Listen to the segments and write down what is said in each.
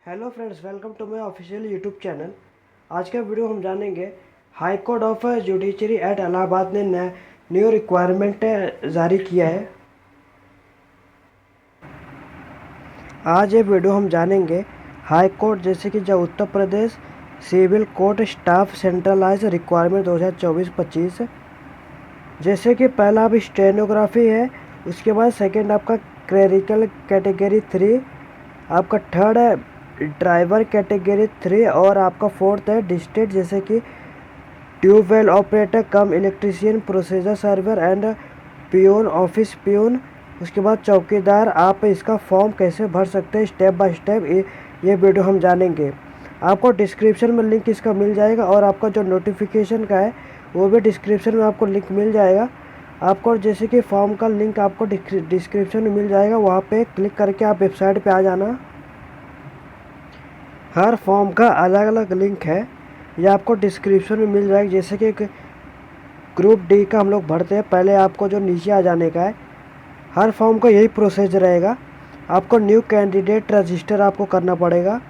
Hello friends, welcome to my official YouTube channel. आज का video हम जानेंगे high court of judiciary at Allahabad ने न्यू रिक्वायरमेंट जारी किया है। आज ये वीडियो हम जानेंगे हाई कोर्ट जैसे कि जो Uttar Pradesh civil court staff centralise requirement 2024-25, जैसे कि पहला अब स्टेनोग्राफी है, उसके बाद सेकंड आपका क्लरिकल कैटेगरी 3, आपका थर्ड है ड्राइवर कैटेगरी 3 और आपका फोर्थ है डिस्ट्रिक्ट जैसे कि tubewell operator cum electrician procedure server and peon office peon. उसके बाद चौकीदार। आप इसका फॉर्म कैसे भर सकते हैं स्टेप बाय स्टेप ये वीडियो हम जानेंगे। आपको डिस्क्रिप्शन में लिंक इसका मिल जाएगा और आपका जो नोटिफिकेशन का है वो भी डिस्क्रिप्शन में आपको लिंक मिल जाएगा। आपको जैसे कि फॉर्म का लिंक आपको डिस्क्रिप्शन में मिल जाएगा, वहाँ पे क्लिक करके आप वेबसाइट पे आ जाना। हर फॉर्म का अलग अलग लिंक है, ये आपको डिस्क्रिप्शन में मिल जाएगा। जैसे कि ग्रुप डी का हम लोग भरते हैं, पहले आपको जो नीचे आ जाने का है, हर फॉर्म का यही प्रोसेस रहेगा। आपको न्यू कैंडिडेट रजिस्टर आपको करना पड़ेगा।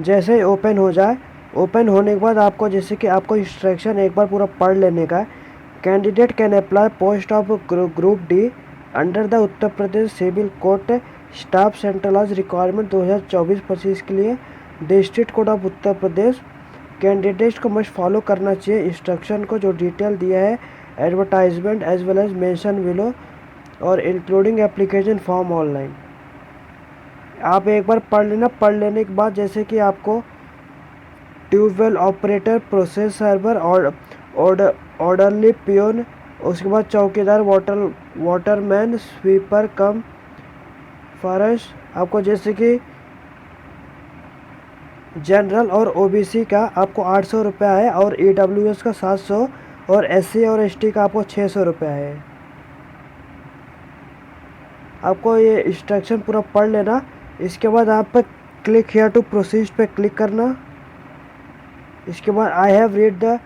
जैसे ही ओपन हो जाए, ओपन होने के बाद आपको जैसे कि आपको इंस्ट्रक्शन एक बार पूरा पढ़ लेने का है। Candidate can apply post of group D under the Uttar Pradesh civil court staff centralise requirement 2024-25 के लिए district code of Uttar Pradesh. Candidates को मस्ट फॉलो करना चाहिए इंस्ट्रक्शन को जो डिटेल दिया है advertisement as well as mention below और इंक्लूडिंग एप्लीकेशन फॉर्म ऑनलाइन। आप एक बार पढ़ लेना। पढ़ लेने के बाद जैसे कि आपको ट्यूबवेल ऑपरेटर प्रोसेस सर्वर और ऑर्डरली पियोन, उसके बाद चौकीदार वाटरमैन स्वीपर कम फर्श। आपको जैसे कि जनरल और ओबीसी का आपको 800 रुपया है और ईडब्ल्यूएस का 700 और एससी और एसटी का आपको 600 रुपया है। आपको ये इंस्ट्रक्शन पूरा पढ़ लेना। इसके बाद आप पे क्लिक हियर टू प्रोसीड पे क्लिक करना। इसके बाद I have read the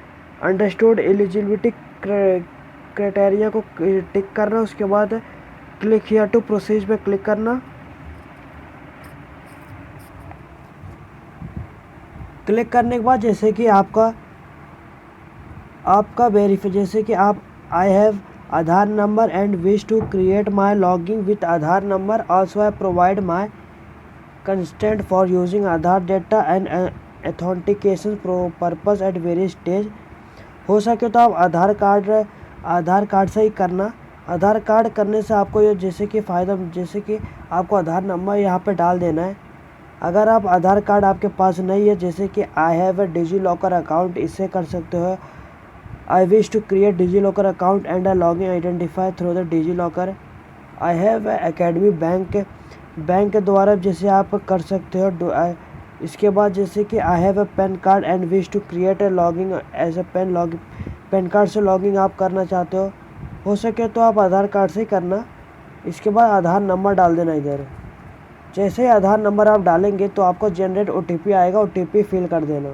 understood eligibility criteria को टिक करना। उसके बाद क्लिक हियर टू प्रोसीड पे क्लिक करना। क्लिक करने के बाद जैसे कि आपका वेरीफाई, जैसे कि आप I have Aadhaar number and wish to create my logging with Aadhaar number, also I provide my consent for using Aadhaar data and authentication purpose at various stage. हो सके तो आप आधार कार्ड से ही करना। आधार कार्ड करने से आपको ये जैसे कि फ़ायदा, जैसे कि आपको आधार नंबर यहाँ पे डाल देना है। अगर आप आधार कार्ड आपके पास नहीं है, जैसे कि I have a DigiLocker account, इससे कर सकते हो। I wish to create DigiLocker account and I login identify through the DigiLocker. I have academy bank के द्वारा जैसे आप कर सकते हो। इसके बाद जैसे कि I have a PAN card and wish to create a logging as a PAN card से लॉगिंग आप करना चाहते हो सके तो आप आधार कार्ड से ही करना। इसके बाद आधार नंबर डाल देना इधर। जैसे ही आधार नंबर आप डालेंगे तो आपको जनरेट ओटीपी आएगा, ओटीपी फिल कर देना।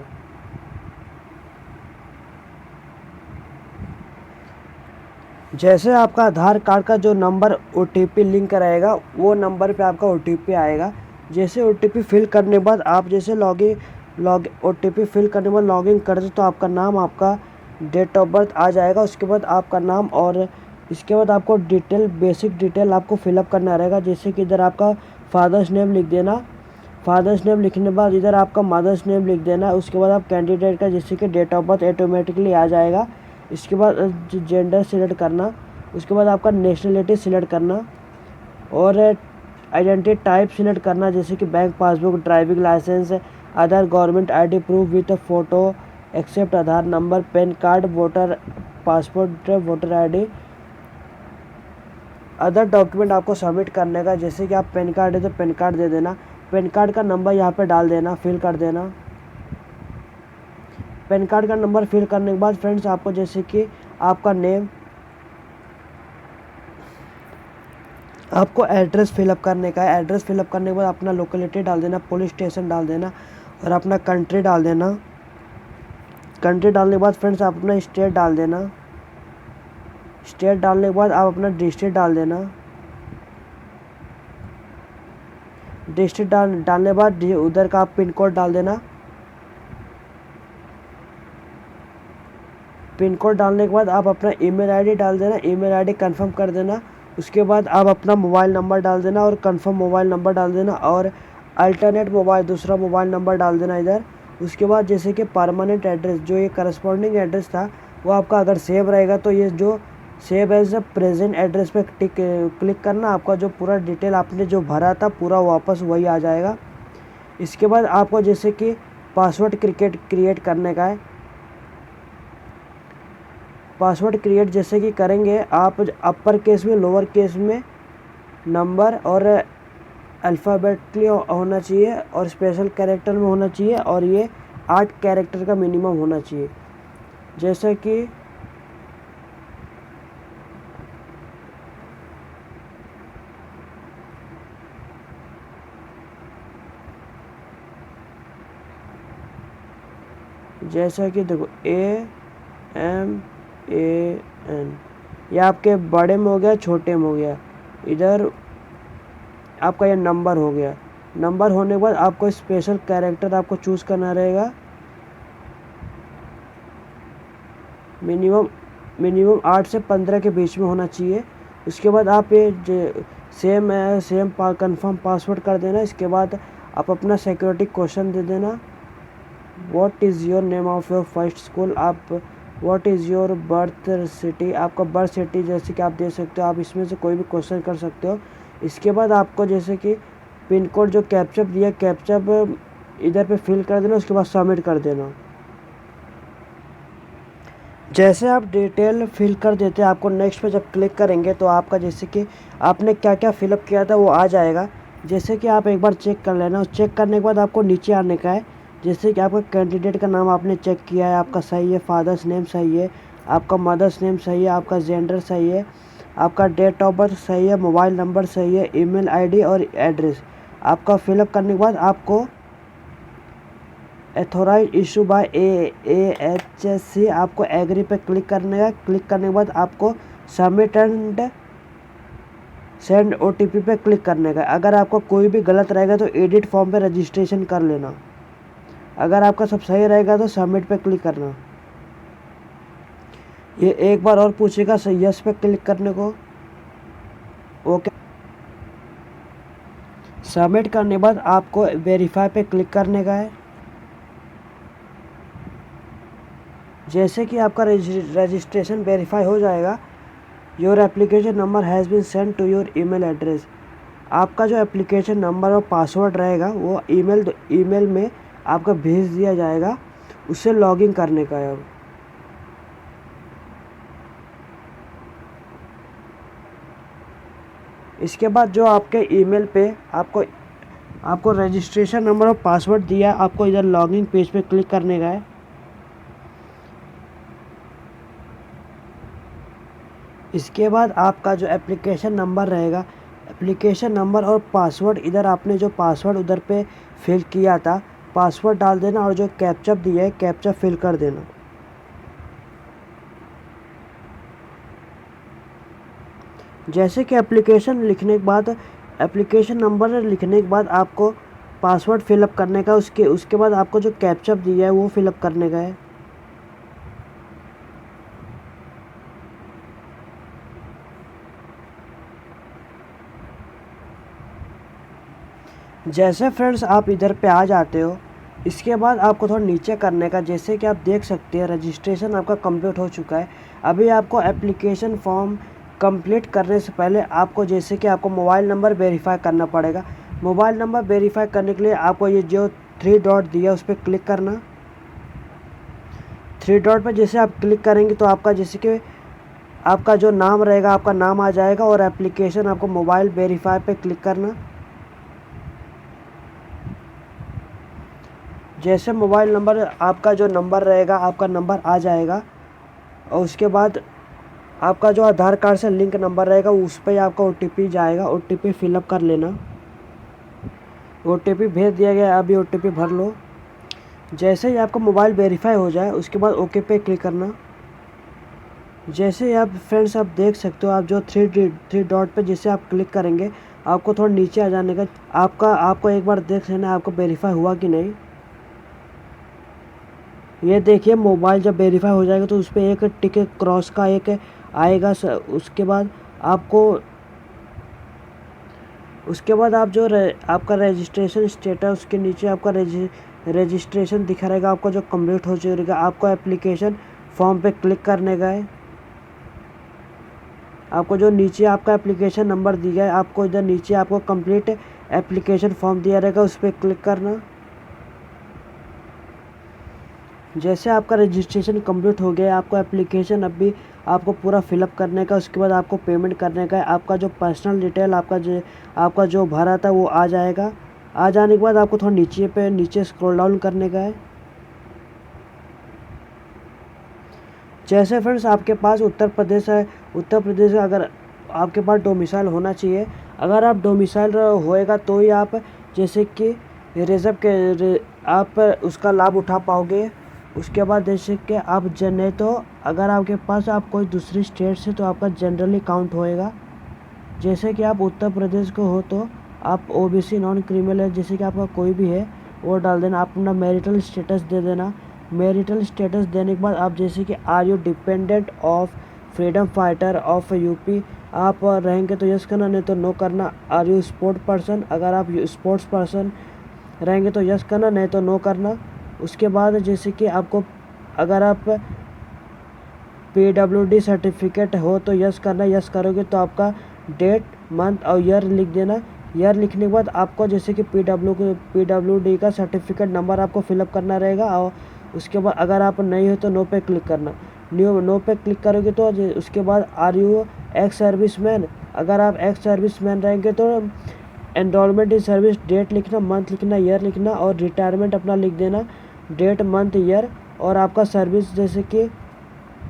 जैसे आपका आधार कार्ड का जो नंबर ओटीपी लिंक रहेगा वो नंबर पे आपका ओटीपी आएगा। जैसे ओटीपी फिल करने के बाद आप जैसे ओटीपी फिल करने के बाद लॉगिन कर दो तो आपका नाम, आपका डेट ऑफ बर्थ आ जाएगा। उसके बाद आपका नाम और इसके बाद आपको बेसिक डिटेल आपको फिलअप करना रहेगा। जैसे कि इधर आपका फादर्स नेम लिख देना। फादर्स नेम लिखने के बाद इधर आपका मदर्स नेम लिख देना। उसके बाद आप कैंडिडेट का जैसे कि डेट ऑफ बर्थ ऑटोमेटिकली आ जाएगा। इसके बाद जेंडर सिलेक्ट करना। उसके बाद आपका नेशनलिटी सिलेक्ट करना और आइडेंटिटी टाइप सिलेक्ट करना, जैसे कि bank passbook, driving licence, other government ID proof with photo except Aadhaar number, PAN card, voter passport, voter ID, other document आपको सबमिट करने का। जैसे कि आप पैन कार्ड है तो पैन कार्ड दे देना। पैन कार्ड का नंबर यहाँ पे डाल देना, फिल कर देना। पैन कार्ड का नंबर फिल करने के बाद फ्रेंड्स आपको जैसे कि आपका नेम, आपको एड्रेस फिलअप करने का है। एड्रेस फिलअप करने के बाद अपना लोकेलिटी डाल देना, पुलिस स्टेशन डाल देना और अपना कंट्री डाल देना। कंट्री डालने के बाद फ्रेंड्स आप अपना स्टेट डाल देना। स्टेट डालने के बाद आप अपना डिस्ट्रिक्ट डाल देना। डिस्ट्रिक्ट डालने के बाद उधर का आप पिन कोड डाल देना। पिन कोड डालने के बाद आप अपना ईमेल आईडी डाल देना, ईमेल आईडी कंफर्म कर देना। उसके बाद आप अपना मोबाइल नंबर डाल देना और कंफर्म मोबाइल नंबर डाल देना और अल्टरनेट मोबाइल दूसरा मोबाइल नंबर डाल देना इधर। उसके बाद जैसे कि परमानेंट एड्रेस जो ये करस्पॉन्डिंग एड्रेस था वो आपका अगर सेव रहेगा तो ये जो save as a present address पे क्लिक करना। आपका जो पूरा डिटेल आपने जो भरा था पूरा वापस वही आ जाएगा। इसके बाद आपको जैसे कि पासवर्ड क्रिएट करने का है। पासवर्ड क्रिएट जैसे कि करेंगे आप अपर केस में, लोअर केस में, नंबर और अल्फ़ाबेटली होना चाहिए और स्पेशल कैरेक्टर में होना चाहिए और ये 8 कैरेक्टर का मिनिमम होना चाहिए। जैसे कि देखो AMAN ये आपके बड़े में हो गया, छोटे में हो गया। इधर आपका ये नंबर हो गया। नंबर होने के बाद आपको स्पेशल कैरेक्टर आपको चूज़ करना रहेगा। मिनिमम 8 से 15 के बीच में होना चाहिए। उसके बाद आप ये सेम कंफर्म पासवर्ड कर देना। इसके बाद आप अपना सिक्योरिटी क्वेश्चन दे देना। What is your name of your first school, आप what is your birth city, आपका बर्थ सिटी जैसे कि आप दे सकते हो। आप इसमें से कोई भी क्वेश्चन कर सकते हो। इसके बाद आपको जैसे कि पिन कोड जो कैप्चा दिया, कैप्चा इधर पे फिल कर देना। उसके बाद सबमिट कर देना। जैसे आप डिटेल फिल कर देते हैं, आपको नेक्स्ट पे जब क्लिक करेंगे तो आपका जैसे कि आपने क्या क्या फिलअप किया था वो आ जाएगा। जैसे कि आप एक बार चेक कर लेना। चेक करने के बाद आपको नीचे आने का है। जैसे कि आपका कैंडिडेट का नाम आपने चेक किया है, आपका सही है, फादर्स नेम सही है, आपका मदर्स नेम सही है, आपका जेंडर सही है, आपका डेट ऑफ बर्थ सही है, मोबाइल नंबर सही है, ईमेल आईडी और एड्रेस आपका फिलअप करने के बाद आपको अथोराइज इशू बाय AHSC आपको एग्री पे क्लिक करने का। क्लिक करने के बाद आपको सबमिट एंड सेंड OTP पे क्लिक करने का। अगर आपका कोई भी गलत रहेगा तो एडिट फॉर्म पे रजिस्ट्रेशन कर लेना। अगर आपका सब सही रहेगा तो सबमिट पे क्लिक करना। ये एक बार और पूछेगा यस पे क्लिक करने को। ओके, सबमिट करने के बाद आपको वेरीफाई पे क्लिक करने का है। जैसे कि आपका रजिस्ट्रेशन वेरीफाई हो जाएगा, your application number has been send to your email address. आपका जो एप्लीकेशन नंबर और पासवर्ड रहेगा वो ईमेल में आपका भेज दिया जाएगा। उससे लॉगिन करने का है। अब इसके बाद जो आपके ईमेल पे आपको रजिस्ट्रेशन नंबर और पासवर्ड दिया, आपको इधर लॉगिन पेज पे क्लिक करने का है। इसके बाद आपका जो एप्लीकेशन नंबर रहेगा, एप्लीकेशन नंबर और पासवर्ड, इधर आपने जो पासवर्ड उधर पे फिल किया था पासवर्ड डाल देना और जो कैप्चा दिया है कैप्चा फिल कर देना। जैसे कि एप्लीकेशन लिखने के बाद, एप्लीकेशन नंबर लिखने के बाद आपको पासवर्ड फिलअप करने का। उसके बाद आपको जो कैप्चा दिया है वो फिलअप करने का है। जैसे फ्रेंड्स आप इधर पे आ जाते हो, इसके बाद आपको थोड़ा नीचे करने का। जैसे कि आप देख सकते हैं रजिस्ट्रेशन आपका कंप्लीट हो चुका है। अभी आपको एप्लीकेशन फॉर्म कंप्लीट करने से पहले आपको जैसे कि आपको मोबाइल नंबर वेरीफाई करना पड़ेगा। मोबाइल नंबर वेरीफाई करने के लिए आपको ये जो 3 डॉट दिया उस पर क्लिक करना। 3 डॉट पर जैसे आप क्लिक करेंगे तो आपका जैसे कि आपका जो नाम रहेगा आपका नाम आ जाएगा और एप्लीकेशन आपको मोबाइल वेरीफाई पे क्लिक करना। जैसे मोबाइल नंबर आपका जो नंबर रहेगा आपका नंबर आ जाएगा और उसके बाद आपका जो आधार कार्ड से लिंक नंबर रहेगा उस पर आपका OTP जाएगा। OTP फिलअप कर लेना। OTP भेज दिया गया, अभी OTP भर लो। जैसे ही आपका मोबाइल वेरीफाई हो जाए उसके बाद ओके पे क्लिक करना। जैसे आप फ्रेंड्स आप देख सकते हो, आप जो 3 डॉट पे जैसे आप क्लिक करेंगे आपको थोड़ा नीचे आ जाने का, आपको एक बार देख लेना आपको वेरीफाई हुआ कि नहीं। ये देखिए मोबाइल जब वेरीफाई हो जाएगा तो उस पर एक टिक क्रॉस का एक आएगा। उसके बाद आप जो आपका रजिस्ट्रेशन स्टेटस, उसके नीचे आपका रजिस्ट्रेशन दिखा रहेगा, आपका जो कंप्लीट हो जाएगा। आपको एप्लीकेशन फॉर्म पे क्लिक करने का है। आपको जो नीचे आपका एप्लीकेशन नंबर दिया है, आपको इधर नीचे आपको कंप्लीट एप्लीकेशन फॉर्म दिया रहेगा, उस पर क्लिक करना। जैसे आपका रजिस्ट्रेशन कंप्लीट हो गया, आपको एप्लीकेशन अभी आपको पूरा फिलअप करने का, उसके बाद आपको पेमेंट करने का है। आपका जो पर्सनल डिटेल आपका जो भरा था वो आ जाएगा। आ जाने के बाद आपको थोड़ा नीचे स्क्रॉल डाउन करने का है। जैसे फ्रेंड्स आपके पास उत्तर प्रदेश है, उत्तर प्रदेश अगर आपके पास डोमिसाइल होना चाहिए। अगर आप डोमिसाइल होएगा तो ही आप जैसे कि आप उसका लाभ उठा पाओगे। उसके बाद जैसे कि आप नहीं तो अगर आपके पास आप कोई दूसरी स्टेट से तो आपका जनरली काउंट होएगा। जैसे कि आप उत्तर प्रदेश को हो तो आप ओबीसी नॉन क्रिमिनल है, जैसे कि आपका कोई भी है वो डाल देना। आप अपना मैरिटल स्टेटस दे देना। मैरिटल स्टेटस देने के बाद आप जैसे कि are you dependent of freedom fighter of UP आप रहेंगे तो यस करना, नहीं तो नो करना। आर यू स्पोर्ट पर्सन, अगर आप स्पोर्ट्स पर्सन रहेंगे तो यस करना, नहीं तो नो करना। उसके बाद जैसे कि आपको अगर आप PWD सर्टिफिकेट हो तो यस करना। यस करोगे तो आपका डेट मंथ और ईयर लिख देना। ईयर लिखने के बाद आपको जैसे कि PWD का सर्टिफिकेट नंबर आपको फिलअप करना रहेगा। और उसके बाद अगर आप नहीं हो तो नो पे क्लिक करना। नो पे क्लिक करोगे तो उसके बाद आर यू एक्स सर्विसमैन, अगर आप एक्स सर्विसमैन रहेंगे तो एनरोलमेंट इन सर्विस डेट लिखना, मंथ लिखना, ईयर लिखना और रिटायरमेंट अपना लिख देना, डेट मंथ ईयर। और आपका सर्विस जैसे कि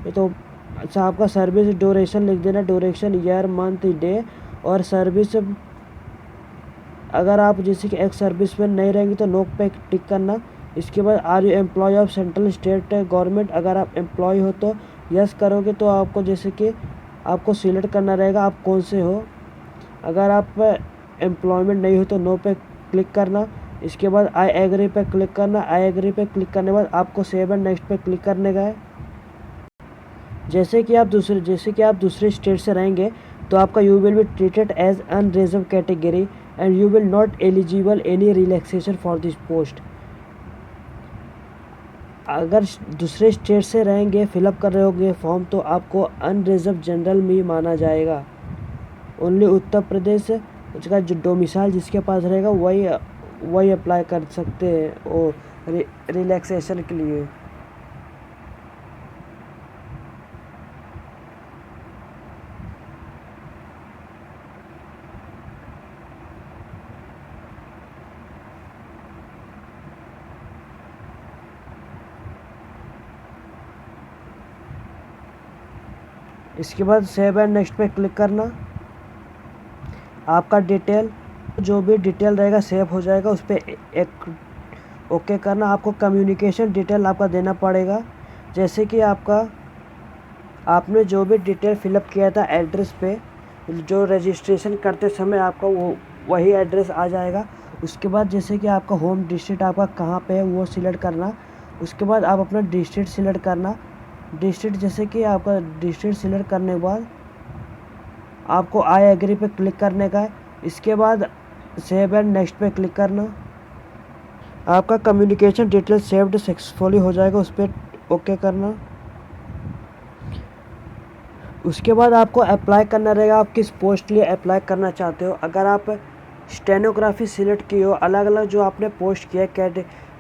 तो अच्छा आपका सर्विस ड्यूरेशन लिख देना, ड्यूरेशन ईयर मंथ डे और सर्विस। अगर आप जैसे कि एक्स सर्विसमैन नहीं रहेंगे तो नो पे टिक करना। इसके बाद are you employ of central state government, अगर आप एम्प्लॉय हो तो यस करोगे तो आपको जैसे कि आपको सिलेक्ट करना रहेगा आप कौन से हो। अगर आप एम्प्लॉयमेंट नहीं हो तो नो पे क्लिक करना। इसके बाद आई एग्री पे क्लिक करना। आई एग्री पे क्लिक करने के बाद आपको सेव एंड नेक्स्ट पे क्लिक करने का है। जैसे कि आप दूसरे स्टेट से रहेंगे तो आपका you will be treated as unreserve category and you will not eligible any relaxation for this post. अगर दूसरे स्टेट से रहेंगे फिलअप कर रहे होंगे फॉर्म तो आपको अनरिजर्व जनरल में ही माना जाएगा। ओनली उत्तर प्रदेश उसका जो डोमिसाइल जिसके पास रहेगा वही अप्लाई कर सकते हैं और रिलैक्सेशन के लिए। इसके बाद सेव एंड नेक्स्ट पे क्लिक करना। आपका डिटेल जो भी डिटेल रहेगा सेव हो जाएगा, उस पर एक ओके करना। आपको कम्युनिकेशन डिटेल आपका देना पड़ेगा। जैसे कि आपने जो भी डिटेल फिलअप किया था एड्रेस पे, जो रजिस्ट्रेशन करते समय आपका वही एड्रेस आ जाएगा। उसके बाद जैसे कि आपका होम डिस्ट्रिक्ट आपका कहाँ पे है वो सिलेक्ट करना। उसके बाद आप अपना डिस्ट्रिक्ट सिलेक्ट करना। डिस्ट्रिक्ट जैसे कि आपका डिस्ट्रिक्ट सिलेक्ट करने के बाद आपको आई एग्री पे क्लिक करने का है। इसके बाद सेव एंड नेक्स्ट पे क्लिक करना। आपका कम्युनिकेशन डिटेल सेव्ड सक्सेसफुली हो जाएगा, उस पर ओके करना। उसके बाद आपको अप्लाई करना रहेगा, आप किस पोस्ट के लिए अप्लाई करना चाहते हो। अगर आप स्टेनोग्राफी सिलेक्ट की हो, अलग अलग जो आपने पोस्ट किया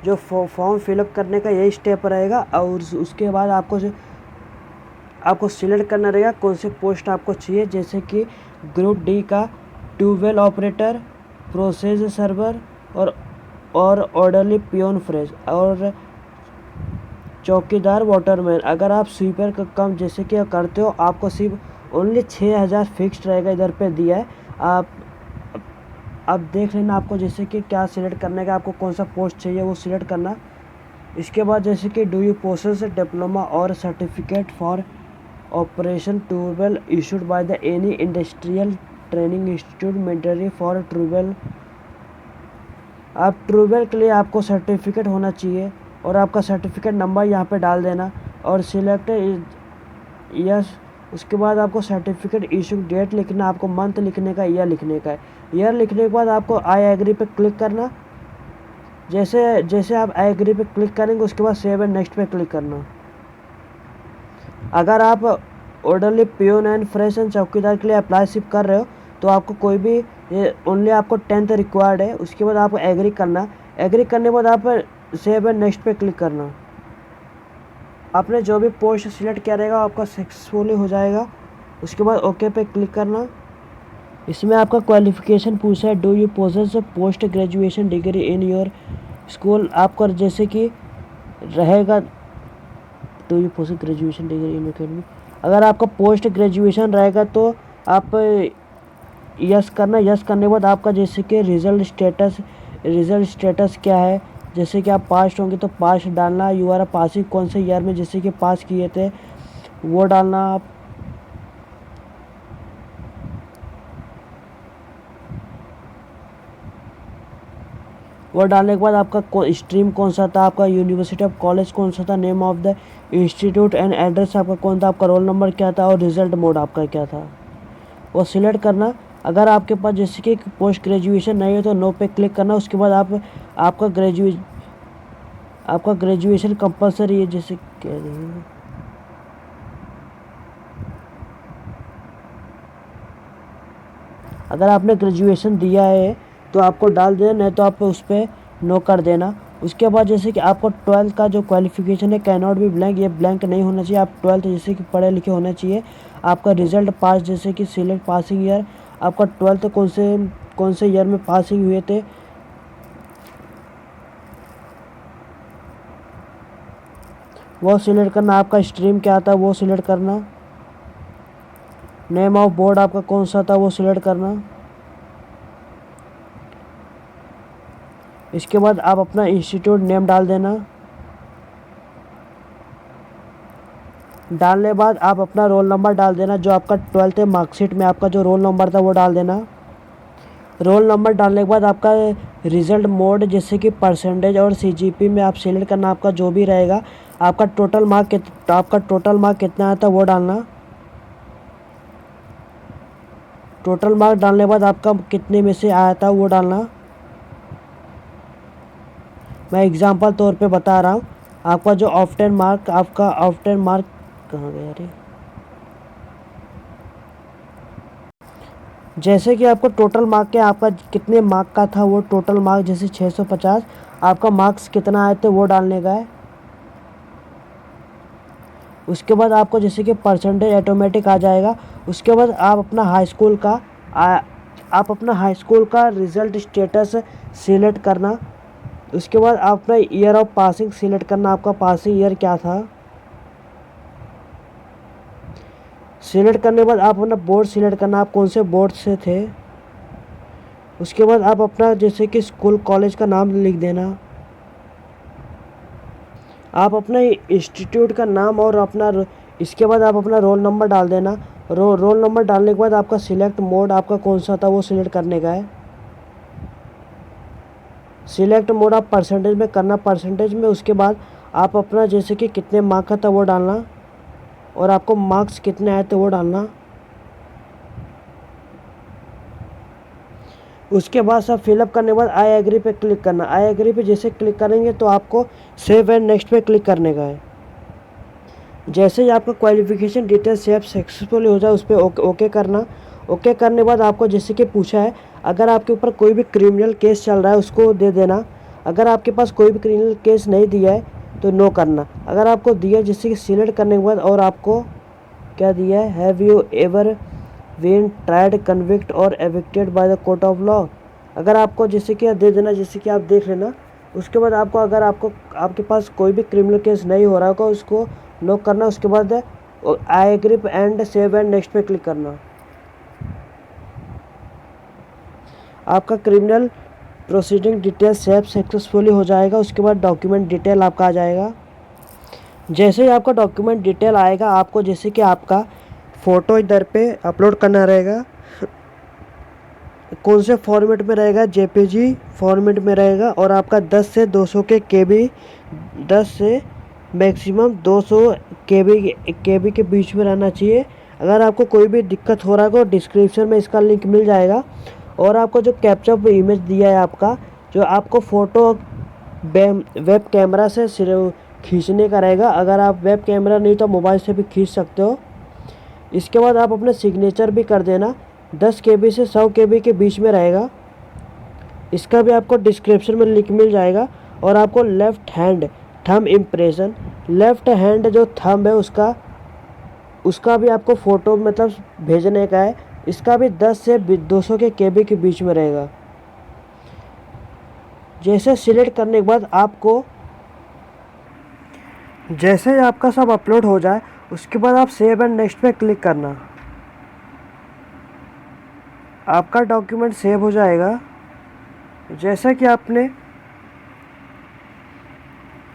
जो फॉर्म फिलअप करने का यही स्टेप रहेगा। और उसके बाद आपको सिलेक्ट करना रहेगा कौन से पोस्ट आपको चाहिए। जैसे कि ग्रुप डी का ट्यूबवेल ऑपरेटर, प्रोसेस सर्वर और ऑर्डरली पियोन फ्रेश और चौकीदार वाटरमैन। अगर आप स्वीपर का काम जैसे कि करते हो आपको सिर्फ ओनली 6000 फिक्स्ड रहेगा इधर पे दिया है। आप देख लेना आपको जैसे कि क्या सिलेक्ट करने का, आपको कौन सा पोस्ट चाहिए वो सिलेक्ट करना। इसके बाद जैसे कि डू यू पोसेस डिप्लोमा और certificate for operation tubewell issued by the any industrial training institute mandatory for tubewell. आप ट्रूवेल के लिए आपको सर्टिफिकेट होना चाहिए और आपका सर्टिफिकेट नंबर यहाँ पे डाल देना और सिलेक्ट यस। उसके बाद आपको सर्टिफिकेट इशू डेट लिखना, आपको मंथ लिखने का, ईयर लिखने का है। ईयर लिखने के बाद आपको आई एग्री पे क्लिक करना। जैसे जैसे आप आई एग्री पे क्लिक करेंगे उसके बाद सेव एंड नेक्स्ट पे क्लिक करना। अगर आप ऑर्डरली पियोन एंड फ्रेश एंड चौकीदार के लिए अप्लाईशिप कर रहे हो तो आपको कोई भी ओनली आपको 10th रिक्वायर्ड है। उसके बाद आपको एग्री करना। एग्री करने के बाद आप सेव एंड नेक्स्ट पे क्लिक करना। आपने जो भी पोस्ट सिलेक्ट किया रहेगा आपका सक्सेसफुली हो जाएगा। उसके बाद ओके पे क्लिक करना। इसमें आपका क्वालिफिकेशन पूछा है, do you possess post graduation degree in your school. आपका जैसे कि रहेगा do you possess graduation degree in academy. अगर आपका पोस्ट ग्रेजुएशन रहेगा तो आप यस करना। यस करने के बाद आपका जैसे कि रिज़ल्ट स्टेटस क्या है, जैसे कि आप पास होंगे तो पास डालना। यू आर पासिंग कौन से ईयर में जैसे कि पास किए थे वो डालना आप। वो डालने के बाद आपका स्ट्रीम कौन सा था, आपका यूनिवर्सिटी ऑफ कॉलेज कौन सा था, name of the institute and address आपका कौन था, आपका रोल नंबर क्या था और रिज़ल्ट मोड आपका क्या था वो सिलेक्ट करना। अगर आपके पास जैसे कि पोस्ट ग्रेजुएशन नहीं है तो नो पे क्लिक करना। उसके बाद आपका ग्रेजुएशन कंपलसरी है जैसे कह रही है। अगर आपने ग्रेजुएशन दिया है तो आपको डाल देना, नहीं तो आप उस पर नो कर देना। उसके बाद जैसे कि आपको 12th का जो क्वालिफिकेशन है कैन नॉट बी ब्लैंक, ये ब्लैंक नहीं होना चाहिए। आप 12th जैसे कि पढ़े लिखे होना चाहिए। आपका रिजल्ट पास जैसे कि सिलेक्ट पासिंग ईयर, आपका 12th कौन से ईयर में पासिंग हुए थे वो सिलेक्ट करना। आपका स्ट्रीम क्या था वो सिलेक्ट करना। नेम ऑफ बोर्ड आपका कौन सा था वो सिलेक्ट करना। इसके बाद आप अपना इंस्टीट्यूट नेम डाल देना। डालने के बाद आप अपना रोल नंबर डाल देना, जो आपका 12th मार्कशीट में आपका जो रोल नंबर था वो डाल देना। रोल नंबर डालने के बाद आपका रिज़ल्ट मोड जैसे कि परसेंटेज और सीजीपी में आप सिलेक्ट करना, आपका जो भी रहेगा। आपका टोटल मार्क कितना आया था वो डालना। टोटल मार्क डालने के बाद आपका कितने में से आया था वो डालना। मैं एग्जांपल तौर पे बता रहा हूँ। आपका जो ऑफ्टन मार्क कहाँ गया रे, जैसे कि आपको टोटल मार्क के आपका कितने मार्क का था वो टोटल मार्क जैसे 650, आपका मार्क्स कितना आए थे वो डालने का है। उसके बाद आपको जैसे कि परसेंटेज ऑटोमेटिक आ जाएगा। उसके बाद आप अपना हाई स्कूल का रिज़ल्ट स्टेटस सिलेक्ट करना। उसके बाद आप अपना ईयर ऑफ पासिंग सिलेक्ट करना, आपका पासिंग ईयर क्या था। सिलेक्ट करने के बाद आप अपना बोर्ड सिलेक्ट करना, आप कौन से बोर्ड से थे। उसके बाद आप अपना जैसे कि स्कूल कॉलेज का नाम लिख देना। आप अपना इंस्टीट्यूट का नाम और इसके बाद आप अपना रोल नंबर डाल देना। रोल नंबर डालने के बाद आपका सिलेक्ट मोड आपका कौन सा था वो सिलेक्ट करने का है। सिलेक्ट मोड आप परसेंटेज में करना, परसेंटेज में। उसके बाद आप अपना जैसे कि कितने मार्क का था वो डालना और आपको मार्क्स कितने आए थे वो डालना। उसके बाद सब फिलअप करने के बाद आई एग्री पे क्लिक करना। आई एग्री पे जैसे क्लिक करेंगे तो आपको सेव एंड नेक्स्ट पे क्लिक करने का है। जैसे ही आपका क्वालिफिकेशन डिटेल सेव सक्सेसफुल हो जाए उस पर ओके करना। ओके करने के बाद आपको जैसे कि पूछा है अगर आपके ऊपर कोई भी क्रिमिनल केस चल रहा है उसको दे देना। अगर आपके पास कोई भी क्रिमिनल केस नहीं दिया है तो नो करना। अगर आपको दिया जैसे कि सिलेक्ट करने के बाद और आपको क्या दिया है, have you ever been tried convict और evicted by the court of law. अगर आपको जैसे कि दे देना, जैसे कि आप देख लेना। उसके बाद आपको अगर आपके पास कोई भी क्रिमिनल केस नहीं हो रहा होगा उसको नो करना। उसके बाद I agree and save and next पे क्लिक करना। आपका criminal proceeding detail save successfully हो जाएगा। उसके बाद डॉक्यूमेंट डिटेल आपका आ जाएगा। जैसे ही आपका डॉक्यूमेंट डिटेल आएगा आपको जैसे कि आपका फ़ोटो इधर पे अपलोड करना रहेगा। कौन से फॉर्मेट में रहेगा, जेपीजी फॉर्मेट में रहेगा और आपका 10 से 200 के केबी, 10 से मैक्सिमम 200 केबी के बीच में रहना चाहिए। अगर आपको कोई भी दिक्कत हो रहा है तो डिस्क्रिप्शन में इसका लिंक मिल जाएगा। और आपको जो कैप्चर इमेज दिया है आपका, जो आपको फ़ोटो वेब कैमरा से खींचने का रहेगा। अगर आप वेब कैमरा नहीं तो मोबाइल से भी खींच सकते हो। इसके बाद आप अपने सिग्नेचर भी कर देना। 10 केबी से 100 केबी के बीच में रहेगा। इसका भी आपको डिस्क्रिप्शन में लिंक मिल जाएगा। और आपको left hand thumb impression, left hand जो थंब है उसका भी आपको फ़ोटो मतलब भेजने का है। इसका भी 10 से 200 के केबी के बीच में रहेगा। जैसे सिलेक्ट करने के बाद आपको, जैसे ही आपका सब अपलोड हो जाए उसके बाद आप सेव एंड नेक्स्ट पे क्लिक करना। आपका डॉक्यूमेंट सेव हो जाएगा। जैसा कि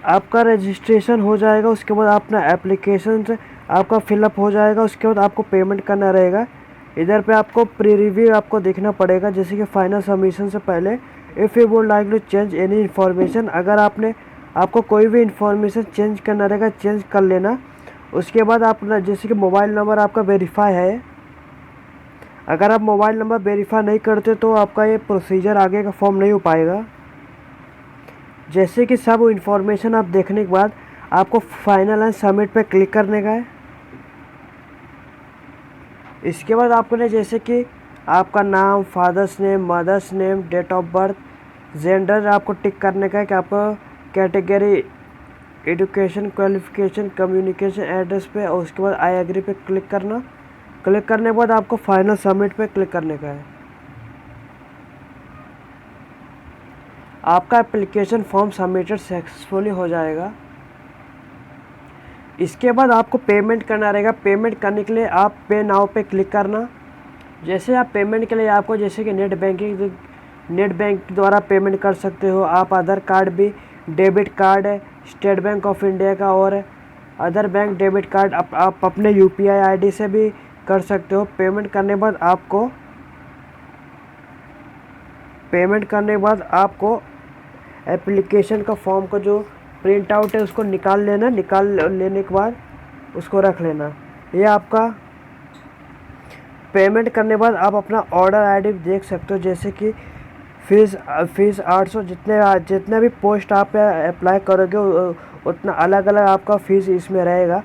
आपका रजिस्ट्रेशन हो जाएगा, उसके बाद अपना एप्लीकेशन से आपका फिलअप हो जाएगा। उसके बाद आपको पेमेंट करना रहेगा। इधर पे आपको प्री रिव्यू आपको देखना पड़ेगा, जैसे कि फाइनल सबमिशन से पहले if you would like to change any information, अगर आपको कोई भी इंफॉर्मेशन चेंज करना रहेगा चेंज कर लेना। उसके बाद अपना जैसे कि मोबाइल नंबर आपका वेरीफाई है, अगर आप मोबाइल नंबर वेरीफाई नहीं करते तो आपका ये प्रोसीजर आगे का फॉर्म नहीं हो पाएगा। जैसे कि सब इन्फॉर्मेशन आप देखने के बाद आपको फाइनल एंड सबमिट पे क्लिक करने का है। इसके बाद आपने जैसे कि आपका नाम, father's name, mother's name, date of birth, gender आपको टिक करने का है कि आपको category, education, qualification, communication, address पे। और उसके बाद आई एग्री पे क्लिक करना। क्लिक करने के बाद आपको फाइनल सबमिट पे क्लिक करने का है। आपका एप्लीकेशन फॉर्म सबमिटेड सक्सेसफुली हो जाएगा। इसके बाद आपको पेमेंट करना रहेगा। पेमेंट करने के लिए आप पे नाउ पे क्लिक करना। जैसे आप पेमेंट के लिए आपको जैसे कि नेट बैंक द्वारा पेमेंट कर सकते हो आप। आधार कार्ड भी, डेबिट कार्ड है स्टेट बैंक ऑफ इंडिया का और अदर बैंक डेबिट कार्ड आप अपने यूपीआई आईडी से भी कर सकते हो। पेमेंट करने के बाद आपको एप्लीकेशन का फॉर्म का जो प्रिंट आउट है उसको निकाल लेना। निकाल लेने के बाद उसको रख लेना। ये आपका पेमेंट करने के बाद आप अपना ऑर्डर आईडी देख सकते हो, जैसे कि फीस 800, जितने भी पोस्ट आप अप्लाई करोगे उतना अलग अलग आपका फ़ीस इसमें रहेगा।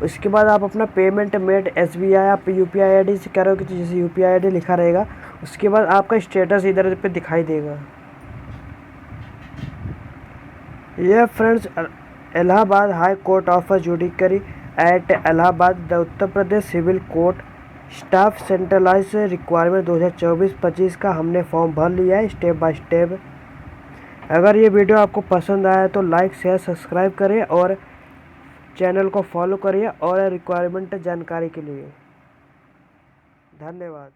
उसके बाद आप अपना पेमेंट मेड SBI आप यूपीआई आईडी से करोगे तो जैसे यूपीआई आईडी लिखा रहेगा। उसके बाद आपका स्टेटस इधर पे दिखाई देगा। यह friends Allahabad high court of judiciary at Allahabad the Uttar Pradesh civil court staff centralise requirement 2024-25 का हमने फॉर्म भर लिया है स्टेप बाय स्टेप। अगर ये वीडियो आपको पसंद आया तो लाइक शेयर सब्सक्राइब करें और चैनल को फॉलो करिए और रिक्वायरमेंट जानकारी के लिए। धन्यवाद।